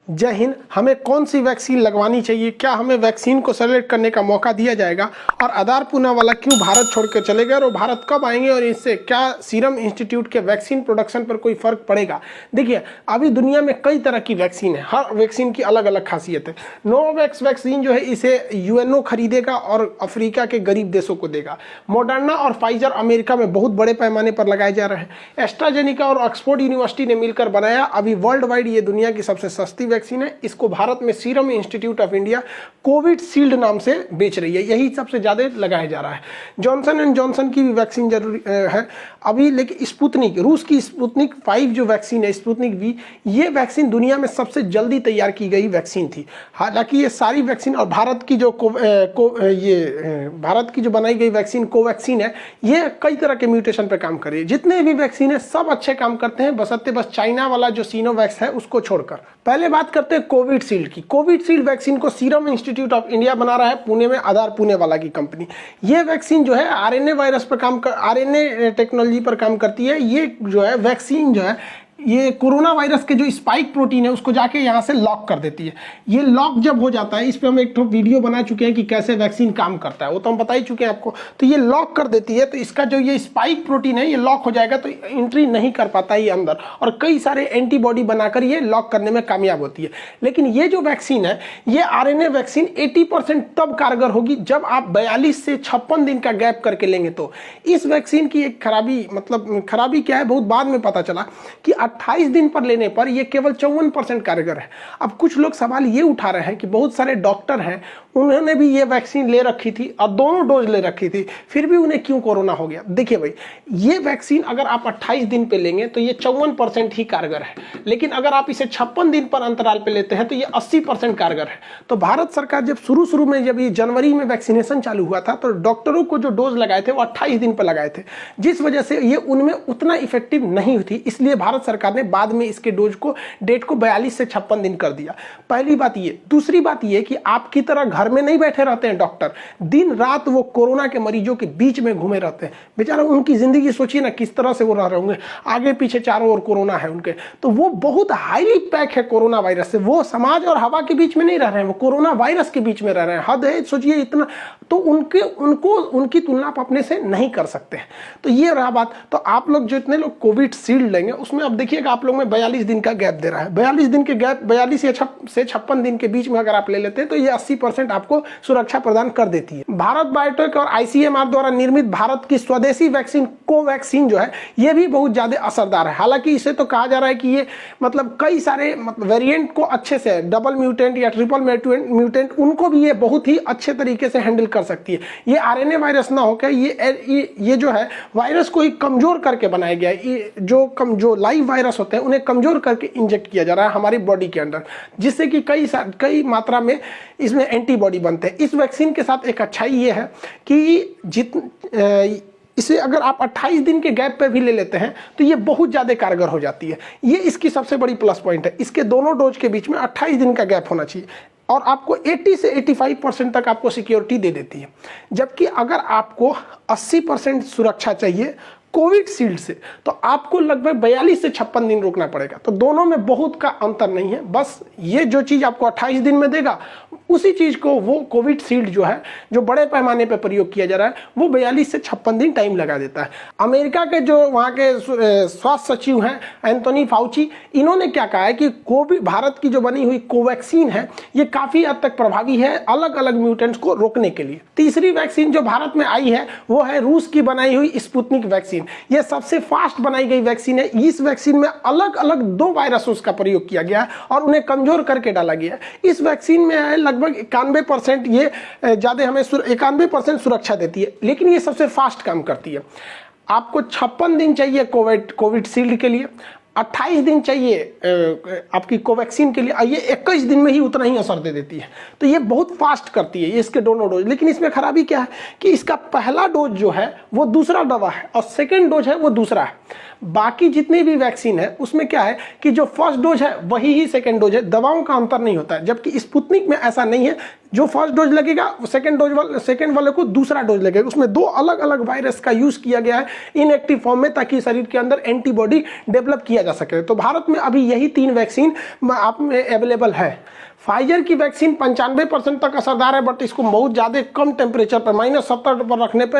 जय हिंद। हमें कौन सी वैक्सीन लगवानी चाहिए, क्या हमें वैक्सीन को सेलेक्ट करने का मौका दिया जाएगा, और आधार पूना वाला क्यों भारत छोड़ कर चले गए और भारत कब आएंगे, और इससे क्या सीरम इंस्टीट्यूट के वैक्सीन प्रोडक्शन पर कोई फर्क पड़ेगा। देखिए, अभी दुनिया में कई तरह की वैक्सीन है, हर वैक्सीन की अलग अलग खासियत है। नोवैक्स वैक्सीन जो है इसे यूएनओ खरीदेगा और अफ्रीका के गरीब देशों को देगा। मॉडर्ना और फाइजर अमेरिका में बहुत बड़े पैमाने पर लगाए जा रहे हैं। एस्ट्राजेनिका और ऑक्सफोर्ड यूनिवर्सिटी ने मिलकर बनाया अभी वर्ल्ड वाइड ये दुनिया की सबसे सस्ती वैक्सीन है। इसको भारत में serum institute of India Covishield नाम से बेच रही है, यही सबसे ज्यादा लगाया जा रहा है। जॉनसन एंड जॉनसन की भी वैक्सीन जरूरी है अभी, लेकिन स्पुतनिक, रूस की स्पुतनिक 5 जो वैक्सीन है, स्पुतनिक वी, ये वैक्सीन दुनिया में सबसे जल्दी तैयार की गई वैक्सीन थी। हालांकि ये सारी वैक्सीन और भारत की जो भारत की जो बनाई गई वैक्सीन कोवैक्सीन है, ये कई तरह के म्यूटेशन पर काम कर रही है। जितने भी वैक्सीन है सब अच्छे काम करते हैं, बशर्ते बस चाइना वाला जो सिनोवैक्स है उसको छोड़कर। पहले बात करते हैं कोविशील्ड की। कोविशील्ड वैक्सीन को सीरम इंस्टीट्यूट ऑफ इंडिया बना रहा है, पुणे में, आधार पुणे वाला की कंपनी। ये वैक्सीन जो है आरएनए वायरस पर आरएनए टेक्नोलॉजी पर काम करती है। ये जो है वैक्सीन जो है ये कोरोना वायरस के जो स्पाइक प्रोटीन है उसको जाके यहाँ से लॉक कर देती है। ये लॉक जब हो जाता है, इस पर हम एक वीडियो बना चुके हैं कि कैसे वैक्सीन काम करता है, वो तो हम बता ही चुके हैं आपको। तो ये लॉक कर देती है, तो इसका जो ये स्पाइक प्रोटीन है ये लॉक हो जाएगा, तो एंट्री नहीं कर पाता ये अंदर, और कई सारे एंटीबॉडी बनाकर ये लॉक करने में कामयाब होती है। लेकिन ये जो वैक्सीन है, ये आरएनए वैक्सीन 80% तब कारगर होगी जब आप 42 से 56 दिन का गैप करके लेंगे। तो इस वैक्सीन की एक खराबी, मतलब खराबी क्या है, बहुत बाद में पता चला कि 28 दिन पर लेने पर यह केवल 54% कारगर है। अब कुछ लोग सवाल ये उठा रहे हैं कि बहुत सारे डॉक्टर हैं, उन्होंने भी ये वैक्सीन ले रखी थी और दोनों डोज ले रखी थी, फिर भी उन्हें क्यों कोरोना हो गया। देखिए भाई, ये वैक्सीन अगर आप 28 दिन पे लेंगे तो ये 54% ही कारगर है, लेकिन अगर आप इसे 56 दिन पर अंतराल पे लेते हैं तो ये 80% कारगर है। तो भारत सरकार जब शुरू में, जब ये जनवरी में वैक्सीनेशन चालू हुआ था, तो डॉक्टरों को जो डोज लगाए थे वो 28 दिन पर लगाए थे, जिस वजह से ये उनमें उतना इफेक्टिव नहीं थी। इसलिए भारत सरकार ने बाद में इसके डोज को, डेट को 42 से 56 दिन कर दिया। पहली बात ये। दूसरी बात ये कि आपकी तरह घर में नहीं बैठे रहते हैं डॉक्टर, दिन रात वो कोरोना के मरीजों के बीच में घूमे रहते हैं। बेचारा उनकी जिंदगी सोचिए ना किस तरह से वो रह रहे होंगे, आगे पीछे चारों ओर कोरोना है उनके, तो वो बहुत हाईली पैक है कोरोना वायरस से। वो समाज और हवा के बीच में नहीं रह रहे हैं, वो कोरोना वायरस के बीच में रह रहे हैं। हद है, सोचिए इतना, तो उनकी तुलना आप अपने से नहीं कर सकते हैं। तो ये रहा बात। तो आप लोग जो इतने लोग कोविशील्ड लेंगे उसमें अब देखिएगा आप लोग में 42 दिन का गैप दे रहा है। 42 दिन के गैप, 42 से 56 दिन के बीच में अगर आप ले लेते हैं तो ये 80% आपको सुरक्षा प्रदान कर देती है। भारत बायोटेक और आईसीएमआर द्वारा निर्मित भारत की स्वदेशी वैक्सीन कोवैक्सीन जो है ये भी बहुत ज्यादा असरदार है। हालांकि इसे तो कहा जा रहा है कि ये मतलब कई सारे वेरिएंट को अच्छे से, डबल म्यूटेंट या ट्रिपल म्यूटेंट, उनको भी ये बहुत ही अच्छे तरीके से हैंडल कर सकती है। ये आरएनए वायरस ना होकर ये जो है वायरस को ही कमजोर करके बनाया गया है। जो लाइव वायरस होते हैं उन्हें कमजोर करके इंजेक्ट किया जा रहा है हमारी बॉडी के अंदर, जिससे कि कई मात्रा में इसमें एंटीबॉडी बनते हैं। इस वैक्सीन के साथ एक अच्छाई ये है कि इसे अगर आप 28 दिन के गैप पे भी ले लेते हैं तो ये बहुत ज़्यादा कारगर हो जाती है। ये इसकी सबसे बड़ी प्लस पॉइंट है। इसके दोनों डोज के बीच में 28 दिन का गैप होना चाहिए और आपको 80 से 85% तक आपको सिक्योरिटी दे देती है। जबकि अगर आपको 80% सुरक्षा चाहिए कोविशील्ड से तो आपको लगभग 42 से 56 दिन रुकना पड़ेगा। तो दोनों में बहुत का अंतर नहीं है, बस ये जो चीज़ आपको 28 दिन में देगा उसी चीज़ को वो कोविशील्ड जो है, जो बड़े पैमाने पर प्रयोग किया जा रहा है, वो 42 से 56 दिन टाइम लगा देता है। अमेरिका के जो वहाँ के स्वास्थ्य सचिव हैं एंथोनी फाउची, इन्होंने क्या कहा है कि भारत की जो बनी हुई कोवैक्सीन है ये काफ़ी हद तक प्रभावी है अलग अलग म्यूटेंट्स को रोकने के लिए। तीसरी वैक्सीन जो भारत में आई है वो है रूस की बनाई हुई स्पुतनिक वैक्सीन। यह सबसे फास्ट बनाई गई वैक्सीन है। इस वैक्सीन में अलग अलग 2 वायरसों का प्रयोग किया गया है और उन्हें कमजोर करके डाला गया है। इस वैक्सीन में है लगभग 91%, ये ज्यादा हमें 91% सुरक्षा देती है, लेकिन ये सबसे फास्ट काम करती है। आपको 56 दिन चाहिए कोविशील्ड के लिए, 28 दिन चाहिए आपकी कोवैक्सीन के लिए, ये 21 दिन में ही उतना ही असर दे देती है। तो ये बहुत फास्ट करती है ये इसके दोनों डोज। लेकिन इसमें खराबी क्या है कि इसका पहला डोज जो है वो दूसरा दवा है और सेकेंड डोज है वो दूसरा है। बाकी जितनी भी वैक्सीन है उसमें क्या है कि जो फर्स्ट डोज है वही ही सेकेंड डोज है, दवाओं का अंतर नहीं होता है। जबकि स्पुतनिक में ऐसा नहीं है, जो फर्स्ट डोज लगेगा सेकेंड वाले को दूसरा डोज लगेगा। उसमें 2 अलग अलग वायरस का यूज किया गया है इनएक्टिव फॉर्म में, ताकि शरीर के अंदर एंटीबॉडी डेवलप किया जा सके। तो भारत में अभी यही 3 वैक्सीन आप में अवेलेबल है। फाइजर की वैक्सीन 95% तक असरदार है, बट इसको बहुत ज़्यादा कम टेम्परेचर पर -70 पर रखने पे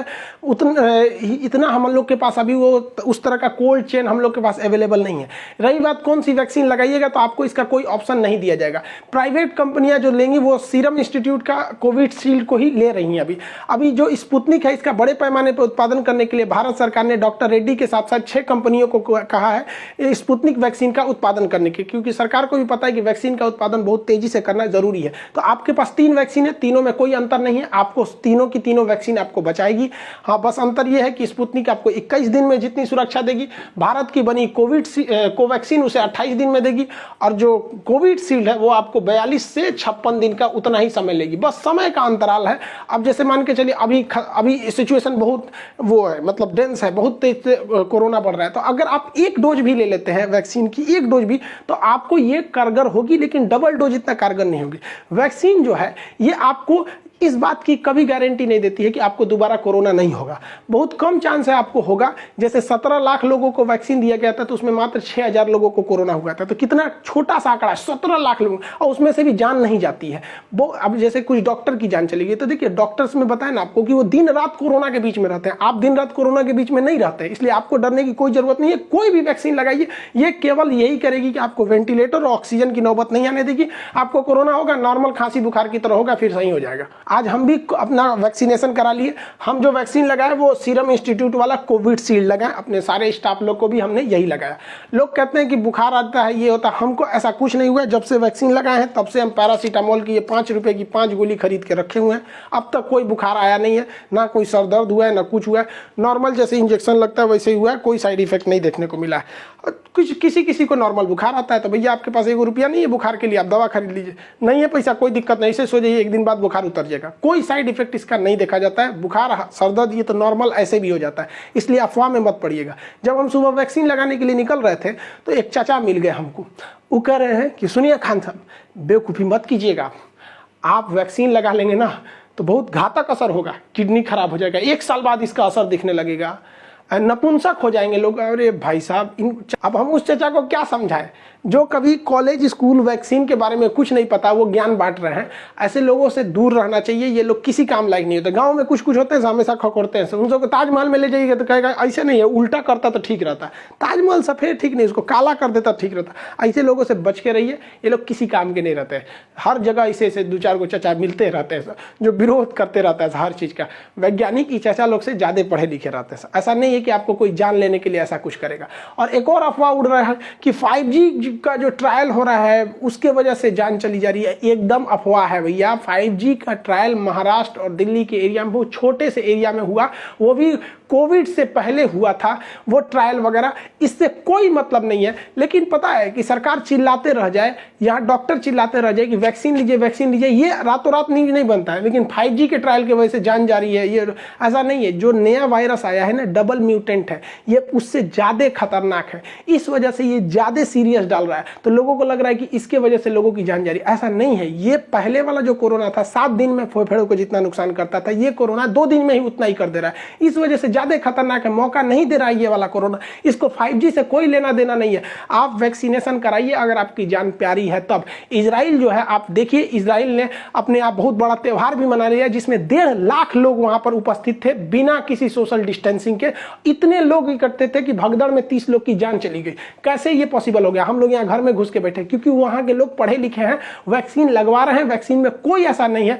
इतना हम लोग के पास अभी वो उस तरह का कोल्ड चेन हम लोग के पास अवेलेबल नहीं है। रही बात कौन सी वैक्सीन लगाइएगा, तो आपको इसका कोई ऑप्शन नहीं दिया जाएगा। प्राइवेट कंपनियां जो लेंगी वो सीरम इंस्टीट्यूट का कोविशील्ड को ही ले रही हैं। अभी जो स्पुतनिक है, इसका बड़े पैमाने पर उत्पादन करने के लिए भारत सरकार ने डॉक्टर रेड्डी के साथ साथ 6 कंपनियों को कहा है स्पुतनिक वैक्सीन का उत्पादन करने के, क्योंकि सरकार को भी पता है कि वैक्सीन का उत्पादन बहुत तेजी से करना जरूरी है। तो आपके पास 3 वैक्सीन है, तीनों में कोई अंतर नहीं है, आपको तीनों की तीनों वैक्सीन आपको बचाएगी। हाँ, बस अंतर यह है कि स्पुतनिक आपको 21 दिन में जितनी सुरक्षा देगी, भारत की बनी कोवैक्सीन उसे 28 दिन में देगी, और जो कोविशील्ड है वो आपको 42 से 56 दिन का उतना ही समय लेगी। बस समय का अंतराल है। अब जैसे मान के चलिए अभी सिचुएशन बहुत वो है, मतलब डेंस है, बहुत तेज से कोरोना बढ़ रहा है। तो अगर आप 1 डोज भी ले लेते हैं वैक्सीन की, 1 डोज भी, तो आपको ये कारगर होगी, लेकिन डबल डोज इतना कारगर नहीं होगी। वैक्सीन जो है ये आपको इस बात की कभी गारंटी नहीं देती है कि आपको दोबारा कोरोना नहीं होगा। बहुत कम चांस है आपको होगा। जैसे 17 लाख लोगों को वैक्सीन दिया गया था, तो उसमें मात्र 6000 लोगों को कोरोना हुआ था। तो कितना छोटा सा आंकड़ा, 17 लाख लोगों, और उसमें से भी जान नहीं जाती है। वो अब जैसे कुछ डॉक्टर की जान चली गई, तो देखिए डॉक्टर्स में बताया ना आपको कि वो दिन रात कोरोना के बीच में रहते हैं। आप दिन रात कोरोना के बीच में नहीं रहते हैं, इसलिए आपको डरने की कोई जरूरत नहीं है। कोई भी वैक्सीन लगाइए, ये केवल यही करेगी कि आपको वेंटिलेटर और ऑक्सीजन की नौबत नहीं आने देगी। आपको कोरोना होगा, नॉर्मल खांसी बुखार की तरह होगा, फिर सही हो जाएगा। आज हम भी अपना वैक्सीनेशन करा लिए। हम जो वैक्सीन लगाए वो सीरम इंस्टीट्यूट वाला कोविशील्ड लगाए, अपने सारे स्टाफ लोग को भी हमने यही लगाया। लोग कहते हैं कि बुखार आता है, ये होता है, हमको ऐसा कुछ नहीं हुआ। जब से वैक्सीन लगाए हैं तब से हम पैरासीटामोल की ये 5 रुपए की 5 गोली खरीद के रखे हुए हैं। अब तक कोई बुखार आया नहीं है, ना कोई सर दर्द हुआ है, ना कुछ हुआ है। नॉर्मल जैसे इंजेक्शन लगता है वैसे ही हुआ है, कोई साइड इफेक्ट नहीं देखने को मिला है। किसी को नॉर्मल बुखार आता है तो भैया आपके पास 1 रुपया नहीं है बुखार के लिए, आप दवा खरीद लीजिए। नहीं है पैसा, कोई दिक्कत नहीं, इसे सो जाइए, 1 दिन बाद बुखार उतर जाएगा। कोई साइड इफेक्ट इसका नहीं देखा जाता है। बुखार, सर दर्द ये तो नॉर्मल ऐसे भी हो जाता है, इसलिए अफवाह में मत पड़िएगा। जब हम सुबह वैक्सीन लगाने के लिए निकल रहे थे तो एक चाचा मिल गए हमको। वो कह रहे हैं कि सुनिए खान साहब, बेवकूफ़ी मत कीजिएगा, आप वैक्सीन लगा लेंगे ना तो बहुत घातक असर होगा, किडनी खराब हो जाएगा, 1 साल बाद इसका असर दिखने लगेगा, नपुंसक हो जाएंगे लोग। अरे भाई साहब, अब हम उस चाचा को क्या समझाएं जो कभी कॉलेज स्कूल वैक्सीन के बारे में कुछ नहीं पता, वो ज्ञान बांट रहे हैं। ऐसे लोगों से दूर रहना चाहिए, ये लोग किसी काम लायक नहीं होते। गांव में कुछ होते हैं हमेशा खखोरते हैं, उन सबको ताजमहल में ले जाइएगा तो कहेगा ऐसे नहीं है, उल्टा करता तो ठीक रहता। ताजमहल सफ़ेद ठीक नहीं, उसको काला कर देता ठीक रहता। ऐसे लोगों से बच के रहिए, ये लोग किसी काम के नहीं रहते। हर जगह ऐसे 2-4 को चाचा मिलते रहते हैं जो विरोध करते रहता है हर चीज़ का। वैज्ञानिक ही चाचा लोग से ज़्यादा पढ़े लिखे रहते हैं। ऐसा नहीं है कि आपको कोई जान लेने के लिए ऐसा कुछ करेगा। और एक और अफवाह उड़ रहा है कि 5G का जो ट्रायल हो रहा है उसके वजह से जान चली जा रही है। एकदम अफवाह है भैया। 5G का ट्रायल महाराष्ट्र और दिल्ली के एरिया में, बहुत छोटे से एरिया में हुआ, वो भी कोविड से पहले हुआ था वो ट्रायल वगैरह। इससे कोई मतलब नहीं है। लेकिन पता है कि सरकार चिल्लाते रह जाए, यहाँ डॉक्टर चिल्लाते रह जाए कि वैक्सीन लीजिए वैक्सीन लीजिए, ये रातों रात नहीं बनता है। लेकिन 5G के ट्रायल की वजह से जान जा रही है, ये ऐसा नहीं है। जो नया वायरस आया है ना, डबल म्यूटेंट है, ये उससे ज़्यादा खतरनाक है। इस वजह से ये ज़्यादा सीरियस डाल रहा है। तो लोगों को लग रहा है कि इसके वजह से लोगों की जान जा रही है। ऐसा नहीं है। ये पहले वाला जो कोरोना था 7 दिन में फेफड़ों को जितना नुकसान करता था, ये कोरोना 2 दिन में ही उतना ही कर दे रहा है। इस वजह से ज़्यादा खतरनाक है। मौका नहीं दे रहा है ये वाला कोरोना। इसको 5G से कोई लेना देना नहीं है। आप वैक्सीनेशन कराइए अगर आपकी जान प्यारी है तब। इजराइल जो है, आप देखिए, इजराइल ने अपने आप बहुत बड़ा त्यौहार भी मना लिया जिसमें 1.5 लाख लोग वहां पर उपस्थित थे बिना किसी सोशल डिस्टेंसिंग के। इतने लोग इकट्ठे थे कि भगदड़ में 30 लोग की जान चली गई। कैसे ये पॉसिबल हो गया? हम लोग यहाँ घर में घुस के बैठे, क्योंकि वहां के लोग पढ़े लिखे हैं, वैक्सीन लगवा रहे हैं। वैक्सीन में कोई ऐसा नहीं है।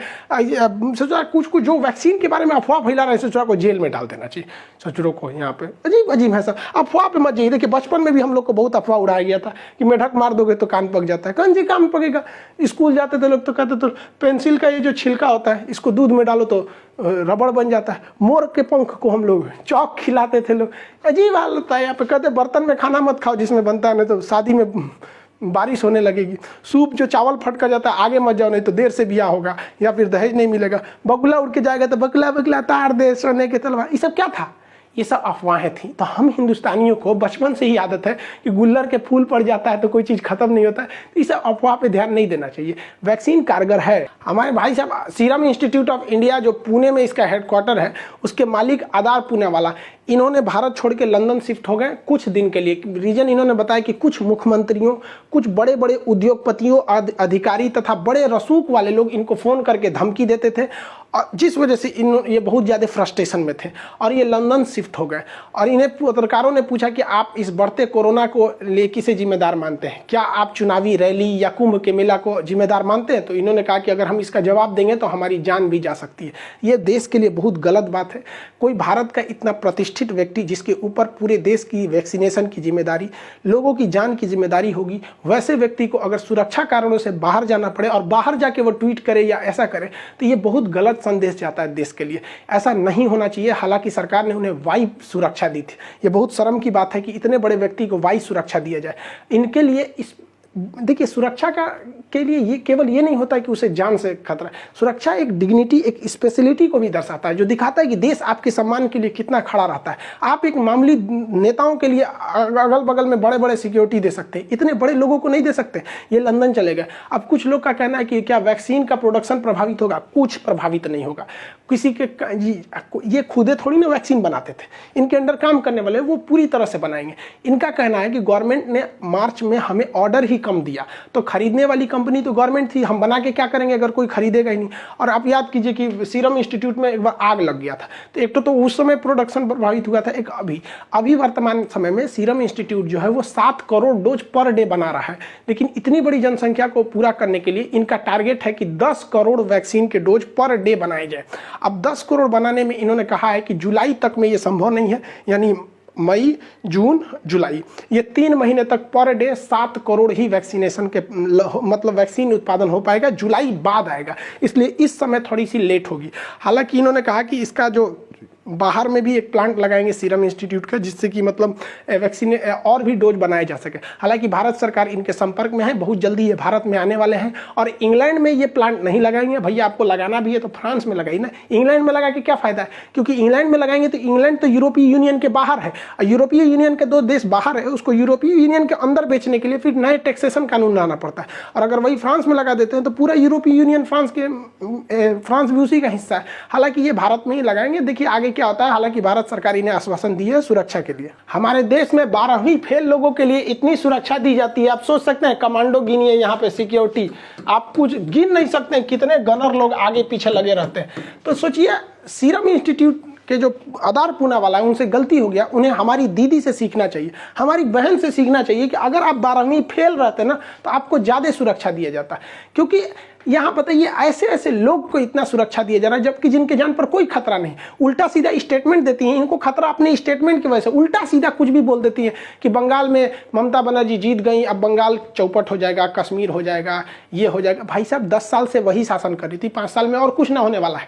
सोचा कुछ जो वैक्सीन के बारे में अफवाह फैला रहे हैं, सोचा को जेल में डाल देना चाहिए। सोचो को यहाँ पे अजीब है सब। अफवाह पे मत जाइए। देखिए, बचपन में भी हम लोग को बहुत अफवाह उड़ाया गया था कि मेढक मार दोगे तो कान पक जाता है। कौन जी कान पकेगा? स्कूल जाते थे लोग तो कहते तो पेंसिल का ये जो छिलका होता है इसको दूध में डालो तो रबड़ बन जाता है। मोर के पंख को हम लोग चौक खिलाते थे लोग। अजीब हाल होता है। यहाँ पे कहते बर्तन में खाना मत खाओ जिसमें बनता है, नहीं तो शादी में बारिश होने लगेगी। सूप जो चावल फटका जाता है आगे मत जाओ, नहीं तो देर से ब्याह होगा या फिर दहेज नहीं मिलेगा। बगुला उड़ के जाएगा तो बगुला बगुला तार दे सोने के तलवार। ये सब क्या था? ये सब अफवाहें थी। तो हम हिंदुस्तानियों को बचपन से ही आदत है कि गुल्लर के फूल पड़ जाता है तो कोई चीज़ खत्म नहीं होता है, तो इस अफवाह पे ध्यान नहीं देना चाहिए। वैक्सीन कारगर है। हमारे भाई साहब सीरम इंस्टीट्यूट ऑफ इंडिया जो पुणे में इसका हेडक्वार्टर है, उसके मालिक आधार पूनावाला, इन्होंने भारत छोड़ के लंदन शिफ्ट हो गए कुछ दिन के लिए। रीजन इन्होंने बताया कि कुछ मुख्यमंत्रियों, कुछ बड़े बड़े उद्योगपतियों, अधिकारी तथा बड़े रसूख वाले लोग इनको फ़ोन करके धमकी देते थे, और जिस वजह से ये बहुत ज़्यादा फ्रस्ट्रेशन में थे और ये लंदन शिफ्ट हो गए। और इन्हें पत्रकारों ने पूछा कि आप इस बढ़ते कोरोना को ले किसे जिम्मेदार मानते हैं, क्या आप चुनावी रैली या कुंभ के मेला को जिम्मेदार मानते हैं? तो इन्होंने कहा कि अगर हम इसका जवाब देंगे तो हमारी जान भी जा सकती है। ये देश के लिए बहुत गलत बात है। कोई भारत का इतना प्रतिष्ठित व्यक्ति जिसके ऊपर पूरे देश की वैक्सीनेशन की जिम्मेदारी, लोगों की जान की जिम्मेदारी होगी, वैसे व्यक्ति को अगर सुरक्षा कारणों से बाहर जाना पड़े और बाहर जाके वो ट्वीट करे या ऐसा करे, तो ये बहुत गलत संदेश जाता है देश के लिए। ऐसा नहीं होना चाहिए। हालांकि सरकार ने उन्हें वायु सुरक्षा दी थी। ये बहुत शर्म की बात है कि इतने बड़े व्यक्ति को वायु सुरक्षा दिया जाए। इनके लिए देखिए, सुरक्षा के लिए ये केवल ये नहीं होता है कि उसे जान से खतरा। सुरक्षा एक डिग्निटी, एक स्पेशलिटी को भी दर्शाता है, जो दिखाता है कि देश आपके सम्मान के लिए कितना खड़ा रहता है। आप एक मामूली नेताओं के लिए अगल बगल में बड़े बड़े सिक्योरिटी दे सकते हैं, इतने बड़े लोगों को नहीं दे सकते। ये लंदन चले गए। अब कुछ लोग का कहना है कि क्या वैक्सीन का प्रोडक्शन प्रभावित होगा? कुछ प्रभावित नहीं होगा। किसी के ये खुदे थोड़ी ना वैक्सीन बनाते थे, इनके अंडर काम करने वाले वो पूरी तरह से बनाएंगे। इनका कहना है कि गवर्नमेंट ने मार्च में हमें ऑर्डर ही कम दिया, तो खरीदने वाली कंपनी तो गवर्नमेंट थी, हम बना के क्या करेंगे अगर कोई खरीदेगा ही नहीं। और आप याद कीजिए कि सीरम इंस्टीट्यूट में एक बार आग लग गया था, तो एक तो उस समय प्रोडक्शन प्रभावित हुआ था, एक अभी वर्तमान समय में सीरम इंस्टीट्यूट जो है वो 7 करोड़ डोज पर डे बना रहा है। लेकिन इतनी बड़ी जनसंख्या को पूरा करने के लिए इनका टारगेट है कि 10 करोड़ वैक्सीन के डोज पर डे बनाए जाए। अब 10 करोड़ बनाने में इन्होंने कहा है कि जुलाई तक में ये संभव नहीं है, यानी मई, जून, जुलाई, ये 3 महीने तक पर डे 7 करोड़ ही वैक्सीनेशन के मतलब वैक्सीन उत्पादन हो पाएगा। जुलाई बाद आएगा, इसलिए इस समय थोड़ी सी लेट होगी। हालांकि इन्होंने कहा कि इसका जो बाहर में भी एक प्लांट लगाएंगे सीरम इंस्टीट्यूट का, जिससे कि मतलब वैक्सीन और भी डोज बनाए जा सके। हालांकि भारत सरकार इनके संपर्क में है, बहुत जल्दी ये भारत में आने वाले हैं। और इंग्लैंड में ये प्लांट नहीं लगाएंगे। भैया आपको लगाना भी है तो फ्रांस में लगाइए ना, इंग्लैंड में लगा के क्या फायदा है? क्योंकि इंग्लैंड में लगाएंगे तो इंग्लैंड तो यूरोपीय यूनियन के बाहर है, यूरोपीय यूनियन के 2 देश बाहर है, उसको यूरोपीय यूनियन के अंदर बेचने के लिए फिर नए टैक्सेशन कानून लाना पड़ता है। और अगर वही फ्रांस में लगा देते हैं तो पूरा यूरोपीय यूनियन फ्रांस भी उसी का हिस्सा है। हालांकि ये भारत में ही लगाएंगे, देखिए आगे क्या होता है। हालांकि भारत सरकार इन्हें आश्वासन दी है सुरक्षा के लिए। हमारे देश में 12वीं फेल लोगों के लिए इतनी सुरक्षा दी जाती है, आप सोच सकते हैं। कमांडो गिनिए यहाँ पे, सिक्योरिटी आप कुछ गिन नहीं सकते हैं कितने गनर लोग आगे पीछे लगे रहते हैं। तो सोचिए, सीरम इंस्टीट्यूट के जो आधार पूनावाला है उनसे गलती हो गया, उन्हें हमारी दीदी से सीखना चाहिए, हमारी बहन से सीखना चाहिए कि अगर आप 12वीं फेल रहते ना तो आपको ज़्यादा सुरक्षा दिया जाता। क्योंकि यहाँ बताइए ऐसे ऐसे लोग को इतना सुरक्षा दिया जा रहा है जबकि जिनके जान पर कोई खतरा नहीं। उल्टा सीधा स्टेटमेंट देती हैं, इनको खतरा अपने स्टेटमेंट की वजह से उल्टा सीधा कुछ भी बोल देती हैं कि बंगाल में ममता बनर्जी जीत गई, अब बंगाल चौपट हो जाएगा, कश्मीर हो जाएगा, ये हो जाएगा। भाई साहब 10 साल से वही शासन कर रही थी, 5 साल में और कुछ ना होने वाला है।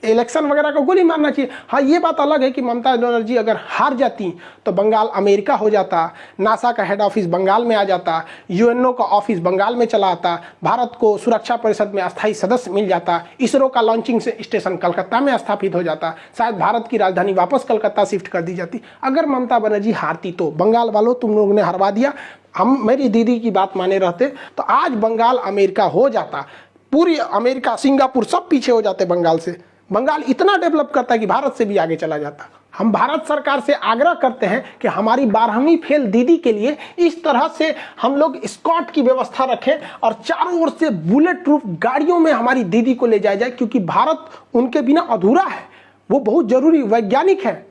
इलेक्शन वगैरह को गोली मारना चाहिए। हाँ, ये बात अलग है कि ममता बनर्जी अगर हार जाती तो बंगाल अमेरिका हो जाता, नासा का हेड ऑफिस बंगाल में आ जाता, यूएनओ का ऑफिस बंगाल में चला आता, भारत को सुरक्षा परिषद में अस्थायी सदस्य मिल जाता, इसरो का लॉन्चिंग स्टेशन कलकत्ता में स्थापित हो जाता, शायद भारत की राजधानी वापस कलकत्ता शिफ्ट कर दी जाती। अगर ममता बनर्जी हारती तो बंगाल वालों तुम लोगों ने हरवा दिया, हम मेरी दीदी की बात माने रहते तो आज बंगाल अमेरिका हो जाता, पूरी अमेरिका, सिंगापुर सब पीछे हो जाते बंगाल से। बंगाल इतना डेवलप करता है कि भारत से भी आगे चला जाता। हम भारत सरकार से आग्रह करते हैं कि हमारी 12वीं फेल दीदी के लिए इस तरह से हम लोग स्कॉट की व्यवस्था रखें और चारों ओर से बुलेट प्रूफ गाड़ियों में हमारी दीदी को ले जाया जाए, क्योंकि भारत उनके बिना अधूरा है। वो बहुत जरूरी वैज्ञानिक है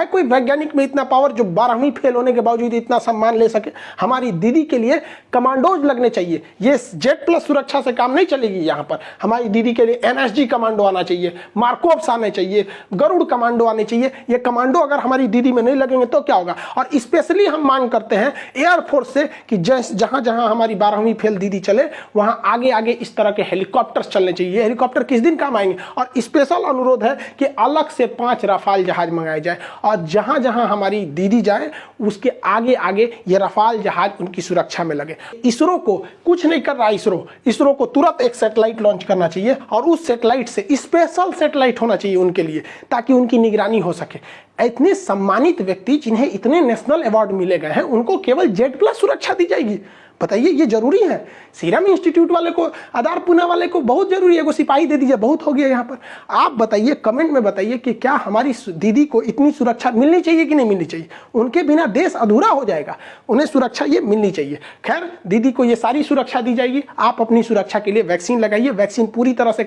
कोई वैज्ञानिक में इतना पावर जो 12वीं फेल होने के बावजूद इतना सम्मान ले सके। हमारी दीदी के लिए कमांडोज लगने चाहिए। ये जेड प्लस सुरक्षा से काम नहीं चलेगी। यहाँ पर हमारी दीदी के लिए एनएसजी कमांडो आना चाहिए, मार्कोव्स आने चाहिए, गरुड़ कमांडो आने चाहिए। ये कमांडो अगर हमारी दीदी में नहीं लगेंगे तो क्या होगा। और स्पेशली हम मांग करते हैं एयरफोर्स से कि जहाँ जहाँ हमारी 12वीं फेल दीदी चले वहाँ आगे आगे इस तरह के हेलीकॉप्टर्स चलने चाहिए। हेलीकॉप्टर किस दिन काम आएंगे। और स्पेशल अनुरोध है कि अलग से 5 राफाल जहाज मंगाए जाए और जहां जहां हमारी दीदी जाए उसके आगे आगे ये रफाल जहाज उनकी सुरक्षा में लगे। इसरो को कुछ नहीं कर रहा, इसरो को तुरंत एक सैटेलाइट लॉन्च करना चाहिए और उस सैटेलाइट से स्पेशल सैटेलाइट होना चाहिए उनके लिए, ताकि उनकी निगरानी हो सके। इतने सम्मानित व्यक्ति जिन्हें इतने नेशनल अवार्ड मिले गए हैं उनको केवल Z+ सुरक्षा दी जाएगी? बताइए, ये जरूरी है? सीरम इंस्टीट्यूट वाले को, आधार पूना वाले को बहुत जरूरी है, वो सिपाही दे दीजिए, बहुत हो गया यहाँ पर। आप बताइए, कमेंट में बताइए कि क्या हमारी दीदी को इतनी सुरक्षा मिलनी चाहिए कि नहीं मिलनी चाहिए? उनके बिना देश अधूरा हो जाएगा, उन्हें सुरक्षा ये मिलनी चाहिए। खैर, दीदी को ये सारी सुरक्षा दी जाएगी। आप अपनी सुरक्षा के लिए वैक्सीन लगाइए, वैक्सीन पूरी तरह से